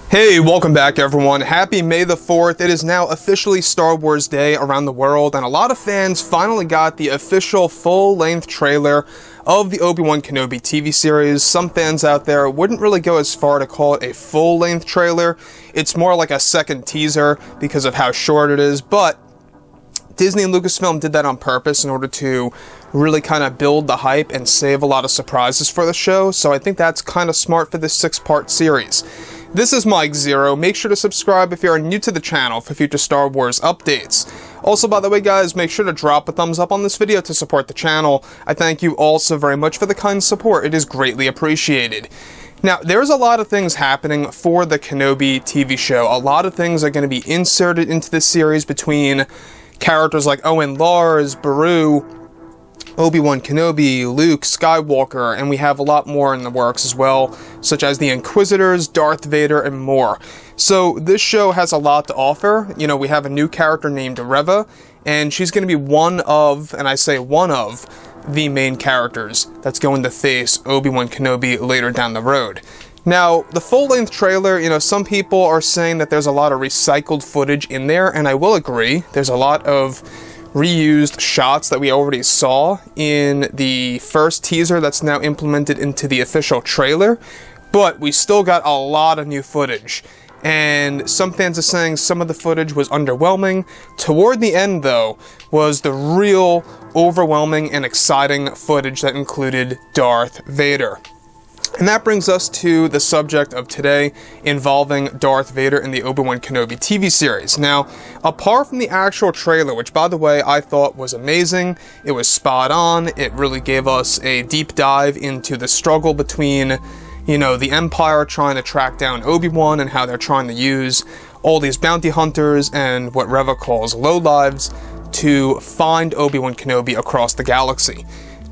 Hey, welcome back everyone. Happy May the 4th. It is now officially Star Wars Day around the world, and a lot of fans finally got the official full-length trailer of the Obi-Wan Kenobi TV series. Some fans out there wouldn't really go as far to call it a full-length trailer. It's more like a second teaser because of how short it is, but Disney and Lucasfilm did that on purpose in order to really kind of build the hype and save a lot of surprises for the show, so I think that's kind of smart for this 6-part series. This is Mike Zero. Make sure to subscribe if you are new to the channel for future Star Wars updates. Also, by the way guys, make sure to drop a thumbs up on this video to support the channel. I thank you all so very much for the kind support. It is greatly appreciated. Now, there's a lot of things happening for the Kenobi TV show. A lot of things are going to be inserted into this series between characters like Owen, Lars, Beru, Obi-Wan Kenobi, Luke, Skywalker, and we have a lot more in the works as well, such as the Inquisitors, Darth Vader, and more. So this show has a lot to offer. You know, we have a new character named Reva, and she's going to be one of, and I say one of, the main characters that's going to face Obi-Wan Kenobi later down the road. Now, the full-length trailer, you know, some people are saying that there's a lot of recycled footage in there, and I will agree. There's a lot of reused shots that we already saw in the first teaser that's now implemented into the official trailer, but we still got a lot of new footage. And some fans are saying some of the footage was underwhelming. Toward the end, though, was the real overwhelming and exciting footage that included Darth Vader. And that brings us to the subject of today, involving Darth Vader in the Obi-Wan Kenobi TV series. Now, apart from the actual trailer, which by the way I thought was amazing, it was spot on, it really gave us a deep dive into the struggle between, you know, the Empire trying to track down Obi-Wan and how they're trying to use all these bounty hunters and what Reva calls lowlives to find Obi-Wan Kenobi across the galaxy.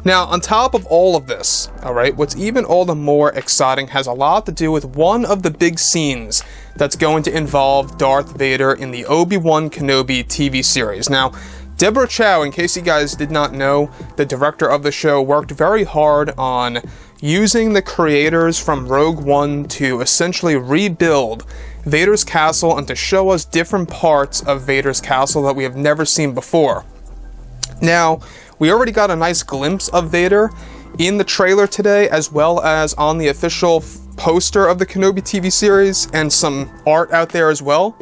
Now, on top of all of this, alright, what's even all the more exciting has a lot to do with one of the big scenes that's going to involve Darth Vader in the Obi-Wan Kenobi TV series. Now, Deborah Chow, in case you guys did not know, the director of the show, worked very hard on using the creators from Rogue One to essentially rebuild Vader's castle and to show us different parts of Vader's castle that we have never seen before. Now, we already got a nice glimpse of Vader in the trailer today, as well as on the official poster of the Kenobi TV series, and some art out there as well.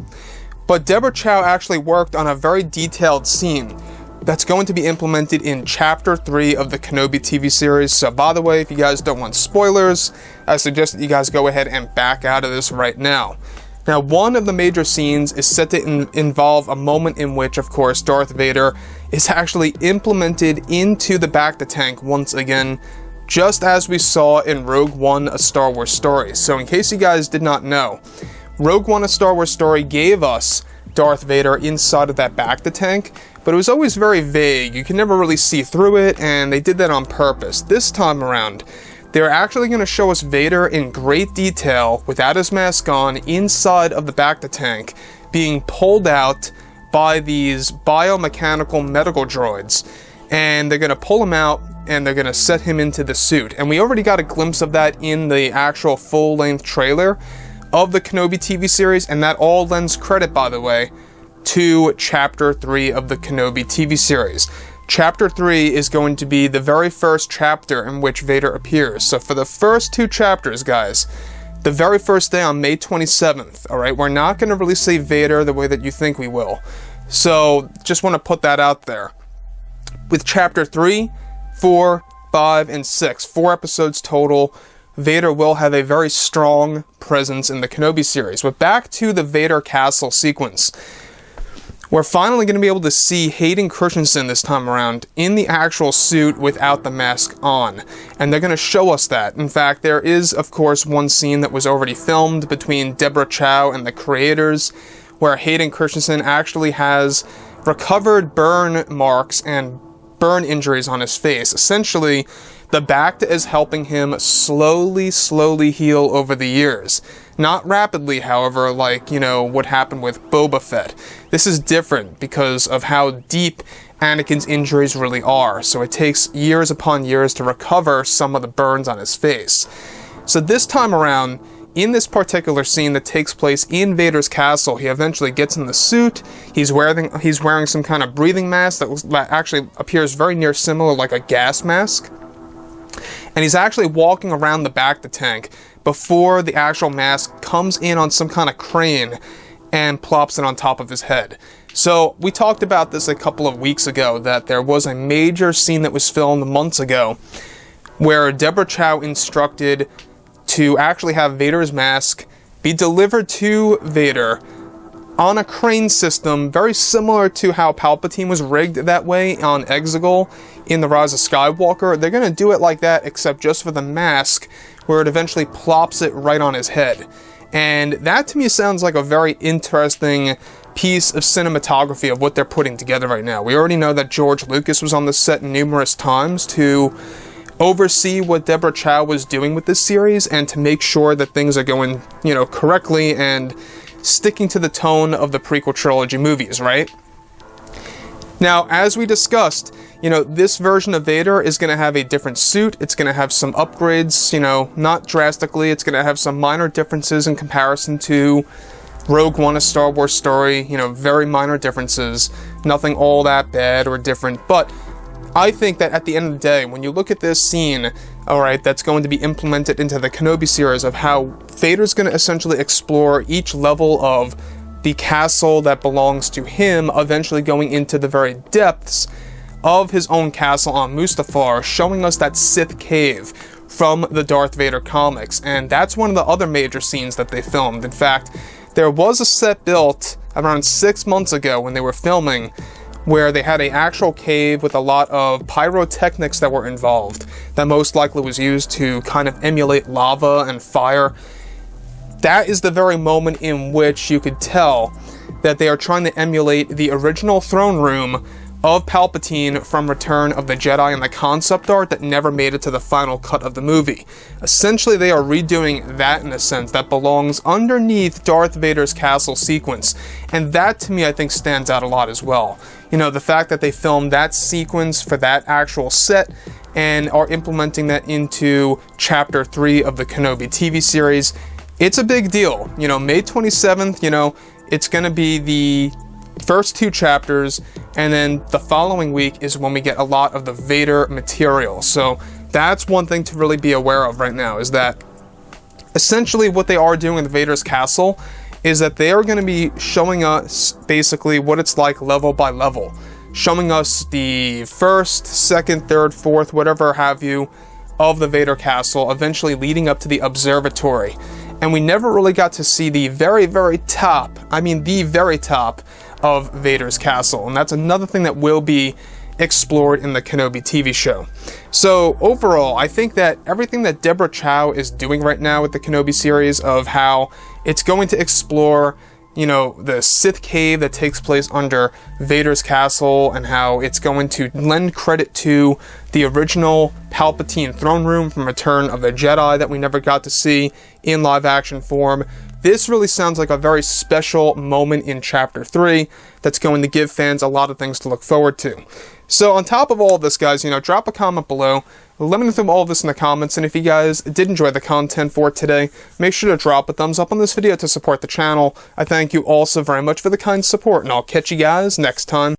But Deborah Chow actually worked on a very detailed scene that's going to be implemented in Chapter 3 of the Kenobi TV series. So by the way, if you guys don't want spoilers, I suggest that you guys go ahead and back out of this right now. Now, one of the major scenes is set to involve a moment in which, of course, Darth Vader is actually implemented into the bacta tank once again, just as we saw in Rogue One: A Star Wars Story. So in case you guys did not know, Rogue One: A Star Wars Story gave us Darth Vader inside of that bacta tank, but it was always very vague. You could never really see through it, and they did that on purpose. This time around, they're actually going to show us Vader in great detail, without his mask on, inside of the bacta tank, being pulled out by these biomechanical medical droids. And they're going to pull him out, and they're going to set him into the suit. And we already got a glimpse of that in the actual full-length trailer of the Kenobi TV series, and that all lends credit, by the way, to Chapter 3 of the Kenobi TV series. Chapter 3 is going to be the very first chapter in which Vader appears. So for the first 2 chapters, guys, the very first day on May 27th, alright, we're not going to really see Vader the way that you think we will. So just want to put that out there. With Chapter 3, 4, 5, and 6, 4 episodes total, Vader will have a very strong presence in the Kenobi series. But back to the Vader castle sequence. We're finally going to be able to see Hayden Christensen this time around in the actual suit without the mask on. And they're going to show us that. In fact, there is, of course, one scene that was already filmed between Deborah Chow and the creators, where Hayden Christensen actually has recovered burn marks and burn injuries on his face. Essentially, the bacta is helping him slowly heal over the years. Not rapidly, however, like, you know, what happened with Boba Fett. This is different because of how deep Anakin's injuries really are, so it takes years upon years to recover some of the burns on his face. So this time around, in this particular scene that takes place in Vader's castle, he eventually gets in the suit. He's wearing some kind of breathing mask that actually appears very near similar, like a gas mask. And he's actually walking around the back of the tank before the actual mask comes in on some kind of crane and plops it on top of his head. So we talked about this a couple of weeks ago, that there was a major scene that was filmed months ago where Deborah Chow instructed to actually have Vader's mask be delivered to Vader on a crane system, very similar to how Palpatine was rigged that way on Exegol in The Rise of Skywalker. They're going to do it like that, except just for the mask, where it eventually plops it right on his head. And that to me sounds like a very interesting piece of cinematography of what they're putting together right now. We already know that George Lucas was on the set numerous times to oversee what Deborah Chow was doing with this series and to make sure that things are going, correctly and sticking to the tone of the prequel trilogy movies, right? Now, as we discussed, this version of Vader is going to have a different suit. It's going to have some upgrades, not drastically. It's going to have some minor differences in comparison to Rogue One, a Star Wars story, very minor differences. Nothing all that bad or different, but I think that at the end of the day, when you look at this scene, alright, that's going to be implemented into the Kenobi series of how Vader's going to essentially explore each level of the castle that belongs to him, eventually going into the very depths of his own castle on Mustafar, showing us that Sith cave from the Darth Vader comics. And that's one of the other major scenes that they filmed. In fact, there was a set built around 6 months ago when they were filming, where they had an actual cave with a lot of pyrotechnics that were involved, that most likely was used to kind of emulate lava and fire. That is the very moment in which you could tell that they are trying to emulate the original throne room of Palpatine from Return of the Jedi and the concept art that never made it to the final cut of the movie. Essentially, they are redoing that in a sense that belongs underneath Darth Vader's castle sequence. And that, to me, I think stands out a lot as well. The fact that they filmed that sequence for that actual set and are implementing that into Chapter 3 of the Kenobi TV series, it's a big deal. May 27th, it's going to be the first 2 chapters, and then the following week is when we get a lot of the Vader material. So that's one thing to really be aware of right now, is that essentially what they are doing in Vader's castle is that they are going to be showing us basically what it's like level by level, showing us the first, second, third, fourth, whatever have you, of the Vader castle, eventually leading up to the observatory. And we never really got to see the very, very top, the very top of Vader's castle. And that's another thing that will be explored in the Kenobi TV show. So overall, I think that everything that Deborah Chow is doing right now with the Kenobi series, of how it's going to explore, the Sith cave that takes place under Vader's castle, and how it's going to lend credit to the original Palpatine throne room from Return of the Jedi that we never got to see in live action form. This really sounds like a very special moment in Chapter 3 that's going to give fans a lot of things to look forward to. So on top of all of this, guys, drop a comment below. Let me know through all of this in the comments, and if you guys did enjoy the content for today, make sure to drop a thumbs up on this video to support the channel. I thank you all so very much for the kind support, and I'll catch you guys next time.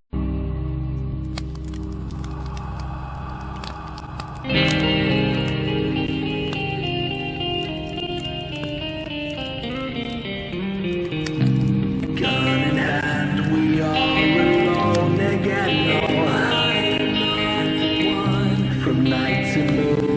Gun in hand, we are alone again. No hiding from night to moon.